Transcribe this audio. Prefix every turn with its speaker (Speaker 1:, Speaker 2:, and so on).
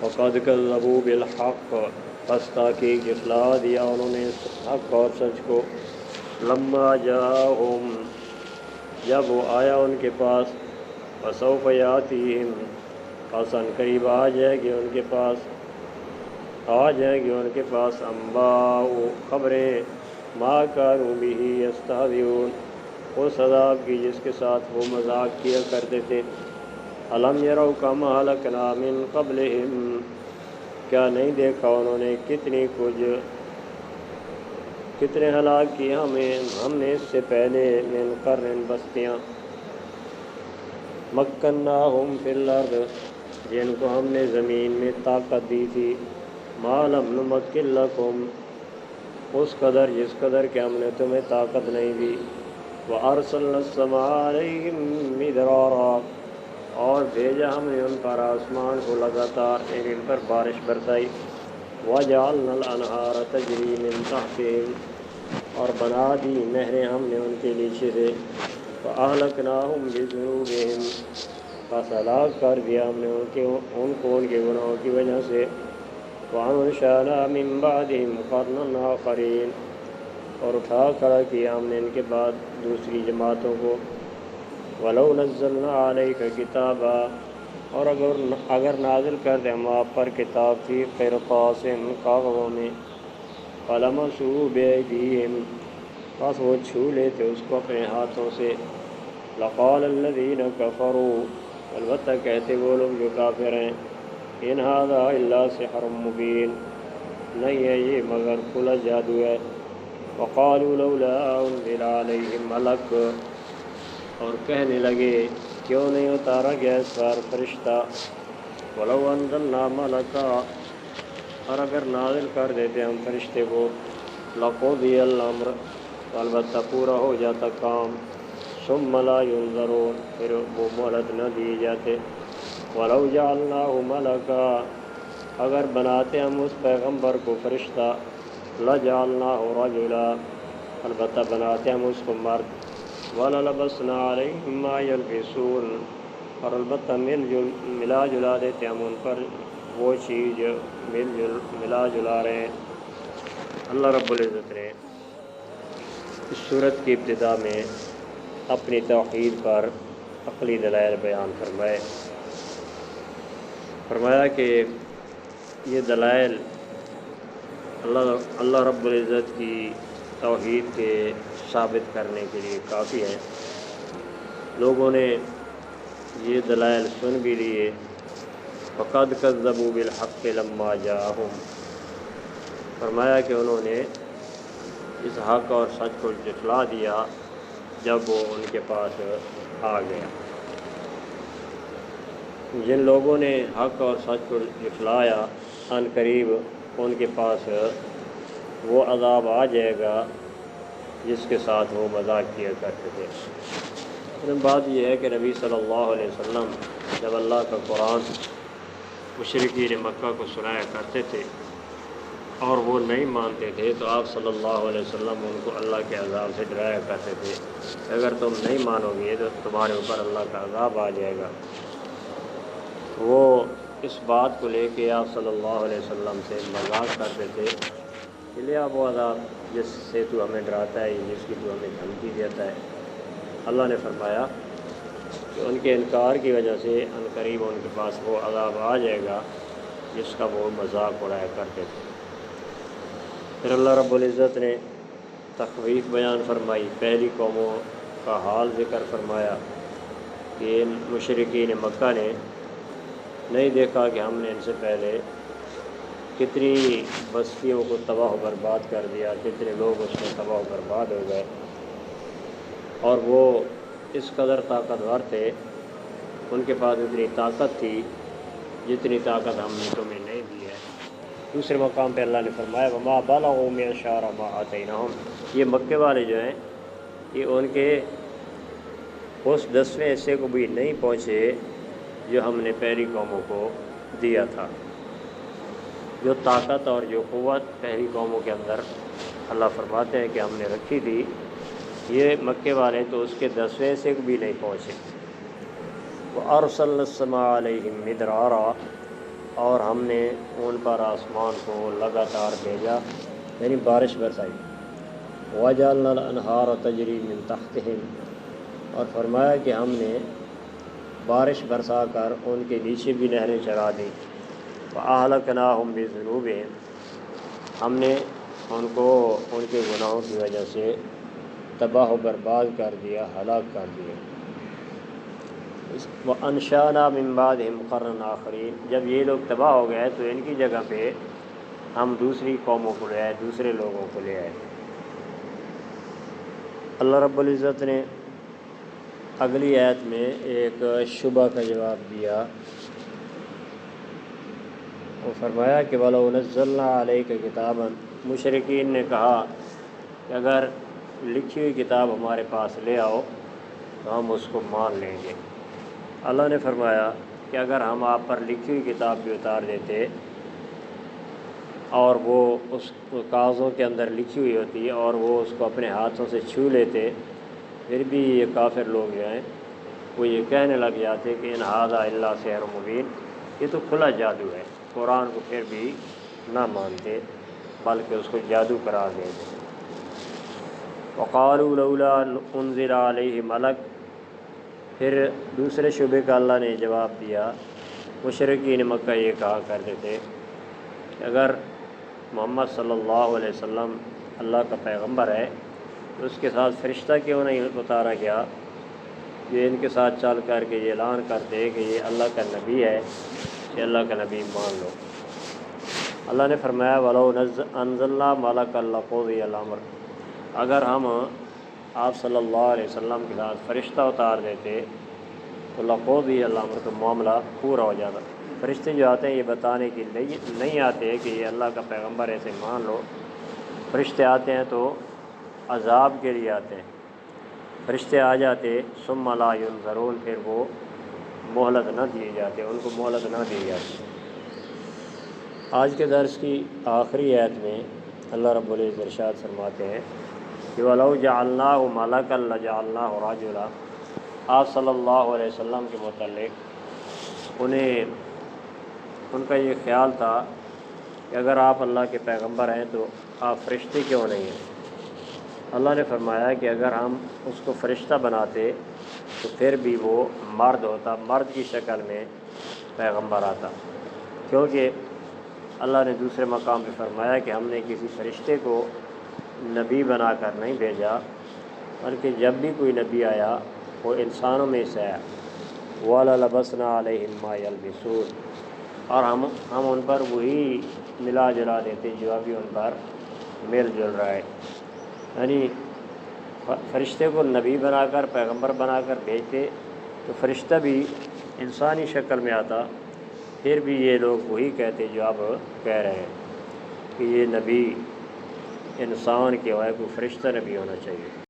Speaker 1: وقد كذبوا بالحق، پس تاکہ جھٹلا دیا انہوں نے حق اور سچ کو، لما جاءہم، جب وہ آیا ان کے پاس، فسوف یاتیہم، پس ان قریب آ جائے گی ان کے پاس، انباء خبریں، ما کانوا بہ یستہزئون، اس عذاب کی جس کے ساتھ وہ مذاق کیا کرتے تھے۔ الم یروا کم اہلکنا من قبلہم، کیا نہیں دیکھا انہوں نے کتنے ہلاک کیا ہم نے اس سے پہلے، من قرن بستیاں، مکناہم فی الارض، جن کو ہم نے زمین میں طاقت دی تھی، ما لم نمکن لکم، اس قدر جس قدر کہ ہم نے تمہیں طاقت نہیں دی، وارسلنا السماء علیہم مدرارا، اور بھیجا ہم نے ان پر آسمان کو لگاتار، یعنی ان پر بارش برسائی، وجعلنا الانہار تجری من تحتہم، اور بنا دی نہریں ہم نے ان کے نیچے سے، فاہلکناہم بذنوبہم، پس ہلاک کر دیا ہم نے ان کو ان کے گناہوں کی وجہ سے، وانشأنا من بعدہم قرنا آخرین، اور اٹھا کھڑا کیا ہم نے ان کے بعد دوسری جماعتوں کو، وَلَوْ نَزَّلْنَا عَلَيْكَ كِتَابًا، اور اگر نازل کر دیں ہم آپ پر کتاب فی قرطاس، کاغذوں میں، فَلَمَسُوهُ بِأَيْدِيهِمْ، پس وہ چھو لیتے اس کو اپنے ہاتھوں سے، لَقَالَ الَّذِينَ كَفَرُوا، البتہ کہتے وہ لوگ جو کافر ہیں، إِنْ هَذَا إِلَّا سِحْرٌ مُبِينٌ، نہیں ہے یہ مگر کھلا جادو ہے، وَقَالُوا لَوْلَا أُنزِلَ عَلَيْهِ مَلَكٌ، اور کہنے لگے کیوں نہیں اتارا گیا اس پر فرشتہ، وَلَوْ أَنزَلْنَا مَلَكًا، اور اگر نازل کر دیتے ہم فرشتے کو، لَقُضِيَ الْأَمْرُ، تو البتہ پورا ہو جاتا کام، ثُمَّ لَا يُنظَرُونَ، پھر وہ مہلت نہ دیے جاتے، وَلَوْ جَعَلْنَاهُ مَلَكًا، اگر بناتے ہم اس پیغمبر کو فرشتہ، لَجَعَلْنَاهُ رَجُلًا، البتہ بناتے ہم اس کو مرد، وَلَلَبَسْنَا عَلَيْهِمْ مَا يَلْبِسُونَ، اور البتہ ملا جلا دیتے ہم ان پر وہ چیز ملا جلا رہے ہیں۔ اللہ رب العزت نے اس صورت کی ابتدا میں اپنی توحید پر عقلی دلائل بیان فرمایا کہ یہ دلائل اللہ رب العزت کی توحید کے ثابت کرنے کے لیے کافی ہیں۔ لوگوں نے یہ دلائل سن بھی لیے، فقد کذبوا بالحق لما جاءہم، فرمایا کہ انہوں نے اس حق اور سچ کو جھٹلا دیا جب وہ ان کے پاس آ گیا۔ جن لوگوں نے حق اور سچ کو جھٹلایا، ان قریب ان کے پاس وہ عذاب آ جائے گا جس کے ساتھ وہ مذاق کیا کرتے تھے۔ لیکن بات یہ ہے کہ نبی صلی اللہ علیہ وسلم جب اللہ کا قرآن مشرکین مکہ کو سنایا کرتے تھے اور وہ نہیں مانتے تھے، تو آپ صلی اللہ علیہ وسلم ان کو اللہ کے عذاب سے ڈرایا کرتے تھے، اگر تم نہیں مانو گے تو تمہارے اوپر اللہ کا عذاب آ جائے گا۔ وہ اس بات کو لے کے آپ صلی اللہ علیہ وسلم سے مذاق کرتے تھے کہ لیا وہ عذاب جس سے تو ہمیں ڈراتا ہے، جس کی تو ہمیں دھمکی دیتا ہے۔ اللہ نے فرمایا کہ ان کے انکار کی وجہ سے ان قریب ان کے پاس وہ عذاب آ جائے گا جس کا وہ مذاق اڑایا کرتے تھے۔ پھر اللہ رب العزت نے تخویف بیان فرمائی، پہلی قوموں کا حال ذکر فرمایا کہ ان مشرکین مکہ نے نہیں دیکھا کہ ہم نے ان سے پہلے کتنی بستیوں کو تباہ و برباد کر دیا، کتنے لوگ اس میں تباہ و برباد ہو گئے، اور وہ اس قدر طاقتور تھے، ان کے پاس اتنی طاقت تھی جتنی طاقت ہم نے تمہیں نہیں دی ہے۔ دوسرے مقام پہ اللہ نے فرمایا وما بلغوا معشار ما آتیناہم، یہ مکے والے جو ہیں یہ ان کے اس 10ویں حصے کو بھی نہیں پہنچے جو ہم نے پہلی قوموں کو دیا تھا۔ جو طاقت اور جو قوت پہلی قوموں کے اندر اللہ فرماتے ہیں کہ ہم نے رکھی تھی، یہ مکے والے تو اس کے 10ویں حصے کو بھی نہیں پہنچے۔ وَأَرْسَلْنَا السَّمَاءَ عَلَيْهِمْ مِدْرَارًا، اور ہم نے ان پر آسمان کو لگاتار بھیجا، یعنی بارش برسائی۔ وجعلنا الانہار تجری من تحتہم، اور فرمایا کہ ہم نے بارش برسا کر ان کے نیچے بھی نہریں چلا دیں۔ وَأَهْلَكْنَاهُمْ بِذُنُوبِهِمْ، ہم نے ان کو ان کے گناہوں کی وجہ سے تباہ و برباد کر دیا، ہلاک کر دیا۔ وَأَنشَأْنَا مِن بَعْدِهِمْ قَرْنًا آخَرِينَ، جب یہ لوگ تباہ ہو گئے تو ان کی جگہ پہ ہم دوسری قوموں کو لے آئے، دوسرے لوگوں کو لے آئے۔ اللہ رب العزت نے اگلی آیت میں ایک شبہ کا جواب دیا، وہ فرمایا کہ وَلَوْ نَزَّلْنَا عَلَيْكَ كِتَابًا، مشرکین نے کہا کہ اگر لکھی ہوئی کتاب ہمارے پاس لے آؤ تو ہم اس کو مان لیں گے۔ اللہ نے فرمایا کہ اگر ہم آپ پر لکھی ہوئی کتاب بھی اتار دیتے اور وہ اس کاغذوں کے اندر لکھی ہوئی ہوتی اور وہ اس کو اپنے ہاتھوں سے چھو لیتے، پھر بھی یہ کافر لوگ جو ہیں وہ یہ کہنے لگ جاتے کہ ان ھذا الا سحر مبین، یہ تو کھلا جادو ہے، قرآن کو پھر بھی نہ مانتے بلکہ اس کو جادو قرار دیتے۔ وقالوا لولا انزل علیہ ملک، پھر دوسرے شعبے کا اللہ نے جواب دیا۔ مشرکین مکہ یہ کہا کرتے تھے کہ اگر محمد صلی اللہ علیہ وسلم اللہ کا پیغمبر ہے تو اس کے ساتھ فرشتہ کیوں نہیں اتارا گیا، یہ ان کے ساتھ چل کر کے یہ اعلان کرتے کہ یہ اللہ کا نبی ہے، کہ اللہ کا نبی مان لو۔ اللہ نے فرمایا وَلَوْ أَنزَلْنَا مَلَكًا لَقُضِيَ الْأَمْرُ، اگر ہم آپ صلی اللہ علیہ وسلم کے ساتھ فرشتہ اتار دیتے تو لَقُضِيَ الْأَمْرُ، تو معاملہ پورا ہو جاتا۔ فرشتے جو آتے ہیں یہ بتانے کے لیے نہیں آتے کہ یہ اللہ کا پیغمبر ایسے مان لو، فرشتے آتے ہیں تو عذاب کے لیے آتے ہیں۔ فرشتے آ جاتے ثم لا ينظرون، پھر وہ مہلت نہ دیے جاتے، ان کو مہلت نہ دی جاتی۔ آج کے درس کی آخری آیت میں اللہ رب العزت ارشاد فرماتے ہیں کہ وَلَوْ جَعَلْنَاهُ مَلَكًا لَجَعَلْنَاهُ رَجُلًا، آپ صلی اللہ علیہ وسلم کے متعلق ان کا یہ خیال تھا کہ اگر آپ اللہ کے پیغمبر ہیں تو آپ فرشتے کیوں نہیں ہیں؟ اللہ نے فرمایا کہ اگر ہم اس کو فرشتہ بناتے تو پھر بھی وہ مرد ہوتا، مرد کی شکل میں پیغمبر آتا، کیونکہ اللہ نے دوسرے مقام پہ فرمایا کہ ہم نے کسی فرشتے کو نبی بنا کر نہیں بھیجا، بلکہ جب بھی کوئی نبی آیا وہ انسانوں میں سے آیا۔ وَلَلَبَسْنَا عَلَيْهِمْ مَا يَلْبِسُونَ، اور ہم ان پر وہی ملا جلا دیتے جو ابھی ان پر مل جل رہا ہے، یعنی فرشتے کو نبی بنا کر پیغمبر بنا کر بھیجتے تو فرشتہ بھی انسانی شکل میں آتا، پھر بھی یہ لوگ وہی کہتے جو اب کہہ رہے ہیں کہ یہ نبی انسان کے ہوئے، کوئی فرشتہ نبی ہونا چاہیے۔